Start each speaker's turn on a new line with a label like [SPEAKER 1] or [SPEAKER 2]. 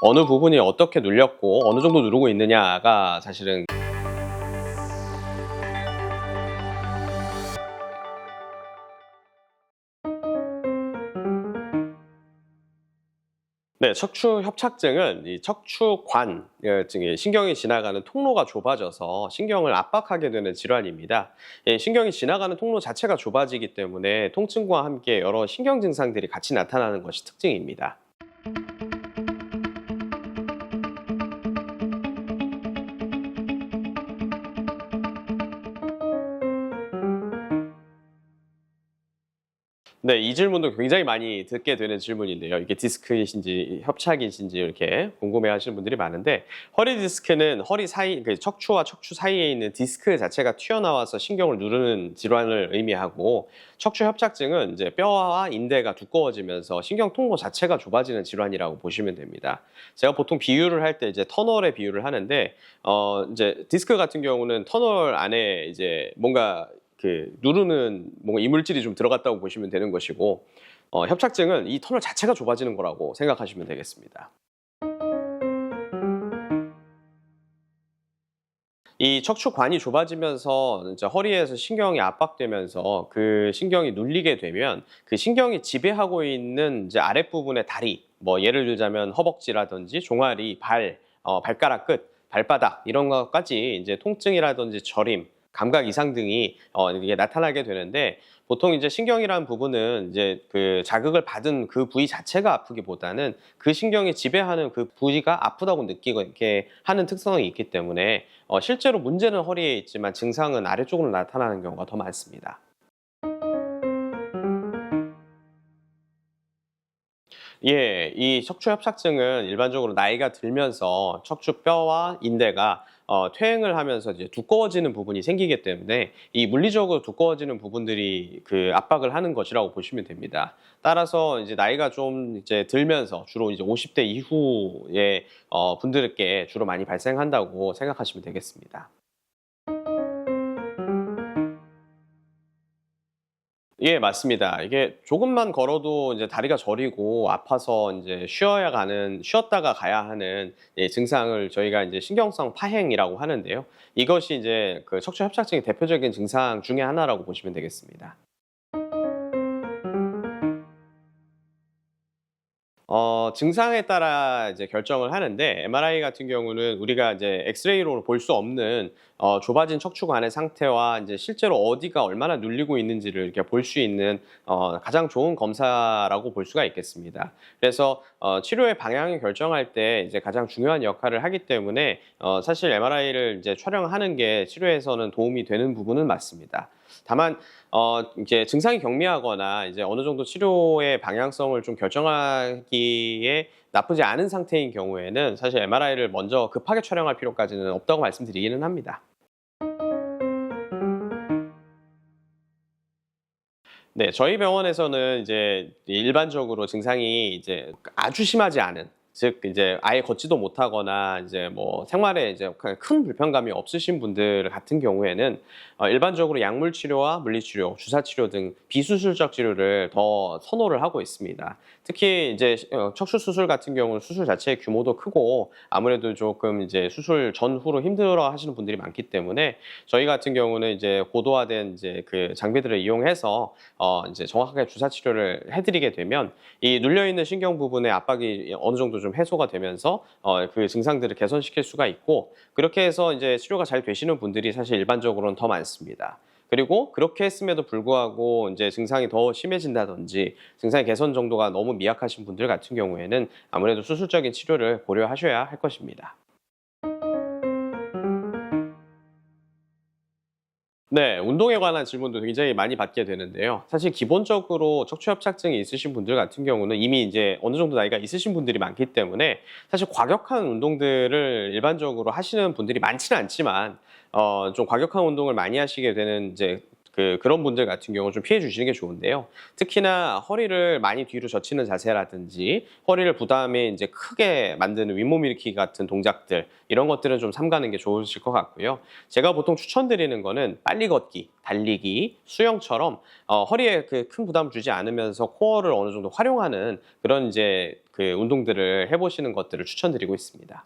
[SPEAKER 1] 어느 부분이 어떻게 눌렸고 어느 정도 누르고 있느냐가 사실은 네, 척추 협착증은 이 척추관, 신경이 지나가는 통로가 좁아져서 신경을 압박하게 되는 질환입니다. 신경이 지나가는 통로 자체가 좁아지기 때문에 통증과 함께 여러 신경 증상들이 같이 나타나는 것이 특징입니다. 네, 이 질문도 굉장히 많이 듣게 되는 질문인데요. 이게 디스크이신지 협착이신지 이렇게 궁금해 하시는 분들이 많은데, 허리 디스크는 허리 사이, 척추와 척추 사이에 있는 디스크 자체가 튀어나와서 신경을 누르는 질환을 의미하고, 척추 협착증은 이제 뼈와 인대가 두꺼워지면서 신경 통로 자체가 좁아지는 질환이라고 보시면 됩니다. 제가 보통 비유를 할 때 이제 터널에 비유를 하는데, 이제 디스크 같은 경우는 터널 안에 이제 뭔가 누르는 뭔가 이물질이 좀 들어갔다고 보시면 되는 것이고, 협착증은 이 터널 자체가 좁아지는 거라고 생각하시면 되겠습니다. 이 척추관이 좁아지면서 이제 허리에서 신경이 압박되면서 그 신경이 눌리게 되면 그 신경이 지배하고 있는 이제 아랫부분의 다리, 뭐 예를 들자면 허벅지라든지 종아리, 발가락 끝, 발바닥 이런 것까지 이제 통증이라든지 저림, 감각 이상 등이 이게 나타나게 되는데, 보통 이제 신경이라는 부분은 이제 그 자극을 받은 그 부위 자체가 아프기보다는 그 신경이 지배하는 그 부위가 아프다고 느끼게 하는 특성이 있기 때문에 실제로 문제는 허리에 있지만 증상은 아래쪽으로 나타나는 경우가 더 많습니다. 예, 이 척추협착증은 일반적으로 나이가 들면서 척추뼈와 인대가 퇴행을 하면서 이제 두꺼워지는 부분이 생기기 때문에 이 물리적으로 두꺼워지는 부분들이 그 압박을 하는 것이라고 보시면 됩니다. 따라서 이제 나이가 좀 이제 들면서 주로 이제 50대 이후의 분들께 주로 많이 발생한다고 생각하시면 되겠습니다. 예, 맞습니다. 이게 조금만 걸어도 이제 다리가 저리고 아파서 이제 쉬었다가 가야 하는 증상을 저희가 이제 신경성 파행이라고 하는데요. 이것이 이제 그 척추 협착증의 대표적인 증상 중에 하나라고 보시면 되겠습니다. 증상에 따라 이제 결정을 하는데, MRI 같은 경우는 우리가 이제 엑스레이로 볼 수 없는 좁아진 척추관의 상태와 이제 실제로 어디가 얼마나 눌리고 있는지를 이렇게 볼 수 있는 가장 좋은 검사라고 볼 수가 있겠습니다. 그래서 치료의 방향을 결정할 때 이제 가장 중요한 역할을 하기 때문에 사실 MRI를 이제 촬영하는 게 치료에서는 도움이 되는 부분은 맞습니다. 다만 이제 증상이 경미하거나 이제 어느 정도 치료의 방향성을 좀 결정하기에 나쁘지 않은 상태인 경우에는 사실 MRI를 먼저 급하게 촬영할 필요까지는 없다고 말씀드리기는 합니다. 네, 저희 병원에서는 이제 일반적으로 증상이 이제 아주 심하지 않은, 즉 이제 아예 걷지도 못하거나 이제 뭐 생활에 이제 큰 불편감이 없으신 분들 같은 경우에는 일반적으로 약물 치료와 물리 치료, 주사 치료 등 비수술적 치료를 더 선호를 하고 있습니다. 특히 이제 척추 수술 같은 경우는 수술 자체의 규모도 크고 아무래도 조금 이제 수술 전후로 힘들어 하시는 분들이 많기 때문에 저희 같은 경우는 이제 고도화된 이제 그 장비들을 이용해서 이제 정확하게 주사 치료를 해드리게 되면 이 눌려 있는 신경 부분의 압박이 어느 정도 좀 해소가 되면서 그 증상들을 개선시킬 수가 있고, 그렇게 해서 이제 치료가 잘 되시는 분들이 사실 일반적으로는 더 많습니다. 그리고 그렇게 했음에도 불구하고 이제 증상이 더 심해진다든지 증상의 개선 정도가 너무 미약하신 분들 같은 경우에는 아무래도 수술적인 치료를 고려하셔야 할 것입니다. 네, 운동에 관한 질문도 굉장히 많이 받게 되는데요. 사실 기본적으로 척추협착증이 있으신 분들 같은 경우는 이미 이제 어느 정도 나이가 있으신 분들이 많기 때문에 사실 과격한 운동들을 일반적으로 하시는 분들이 많지는 않지만 좀 과격한 운동을 많이 하시게 되는 이제 그런 분들 같은 경우는 좀 피해 주시는 게 좋은데요. 특히나 허리를 많이 뒤로 젖히는 자세라든지 허리를 부담에 이제 크게 만드는 윗몸 일으키기 같은 동작들, 이런 것들은 좀 삼가는 게 좋으실 것 같고요. 제가 보통 추천드리는 거는 빨리 걷기, 달리기, 수영처럼 허리에 그 큰 부담 주지 않으면서 코어를 어느 정도 활용하는 그런 이제 그 운동들을 해보시는 것들을 추천드리고 있습니다.